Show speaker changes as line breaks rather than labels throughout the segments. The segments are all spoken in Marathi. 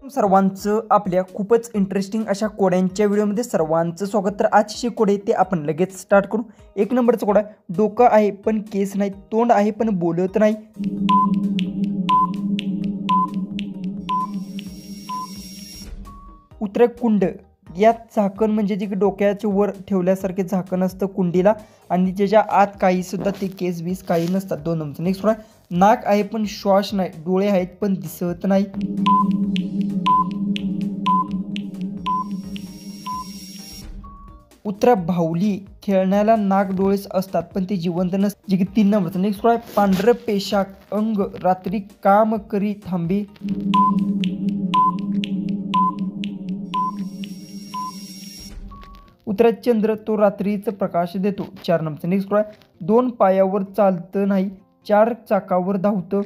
सर्वांचं आपल्या खूपच इंटरेस्टिंग अशा कोड्यांच्या व्हिडिओमध्ये सर्वांचं स्वागत। तर आजचे कोडे ते आपण लगेच स्टार्ट करू। एक नंबरचा कोड आहे, डोकं आहे पण केस नाही, तोंड आहे पण बोलत नाही। उत्तर कुंड, यात झाकण म्हणजे जे डोक्याच्या वर ठेवल्यासारखे झाकण असतं कुंडीला आणि त्याच्या आत काही सुद्धा ते केस बीस काही नसतात। 2 नंबर। नेक्स्ट कोड, नाक आहे पण श्वास नाही, डोळे आहेत पण दिसत नाही। उत्तर भावली, खेळण्याला नाक डोळेच असतात पण ते जिवंत नसतात, जे की 3 नंबरचा। नेक्स्ट कोड, पांढरं पेशाक अंग रात्री काम करी थांबे। उत्तर चंद्र, तो रात्रीचा प्रकाश देतो। 4 नंबरचा। नेक्स्ट कोड, 2 पायावर चालतं नाही, 4 चाकावर धावतं।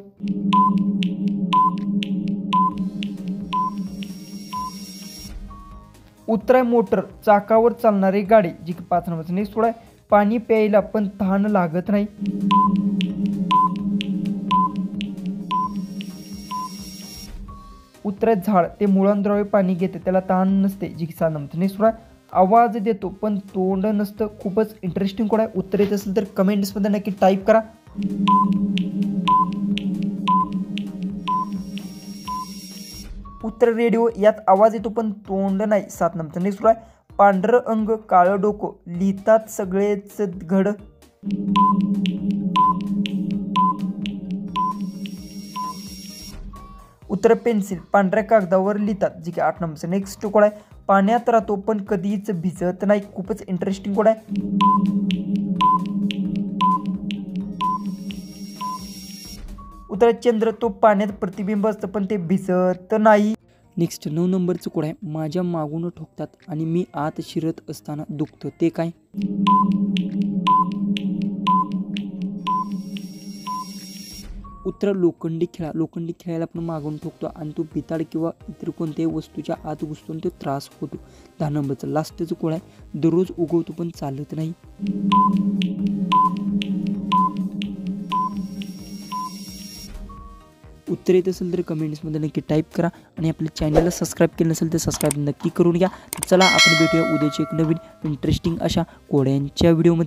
उत्तर मोटर, चाकावर चालणारी गाडी, जी की 5 नंबरचा। नेक्स्ट कोड, पाणी प्यायला पण तहान लागत नाही। उत्तर झाड, ते मुळांद्रावे पाणी घेते, त्याला तहान नसते, जी की 7 नंबरचा। नेक्स्ट कोड, आवाज देतो पण तोंड नसतं। खूपच इंटरेस्टिंग कोड आहे। उत्तर येत असेल तर कमेंट्समध्ये नक्की टाईप करा। उत्तर रेडिओ, यात आवाज येतो पण तोंड नाही, 7 नंबरचा। नेक्स्ट कोड, पांढरं अंग काळं डोकं, लिहितात सगळेच घड। उत्तर पेन्सिल, पांढऱ्या कागदावर लिहितात, जी की 8 नंबरचा। नेक्स्ट कोड आहे, पाण्यात राहतो पण कधीच भिजत नाही। खूपच इंटरेस्टिंग कोड आहे। उत्तर चंद्र, तो पाण्यात प्रतिबिंब असतं पण ते भिजत नाही। नेक्स्ट 9 नंबरचं कोड आहे, माझ्या मागून ठोकतात आणि मी आत शिरत असताना दुखतं, ते काय? उत्तर लोखंडी खिळा, लोखंडी खिळ्याला आपण मागून ठोकतो आणि तो पिताळ किंवा इतर कोणत्याही वस्तूच्या आत घुसतो आणि तो त्रास होतो। 10 नंबरचं लास्टचं कोड आहे, दररोज उगवतो पण चालत नाही। उत्तर येत असेल तर कमेंट्समध्ये नक्की टाईप करा आणि आपल्या चॅनलला सबस्क्राईब केलं नसेल तर सबस्क्राईब नक्की करून घ्या। चला आपण भेटूया उद्याच्या एक नवीन इंटरेस्टिंग अशा कोड्यांच्या व्हिडिओमध्ये।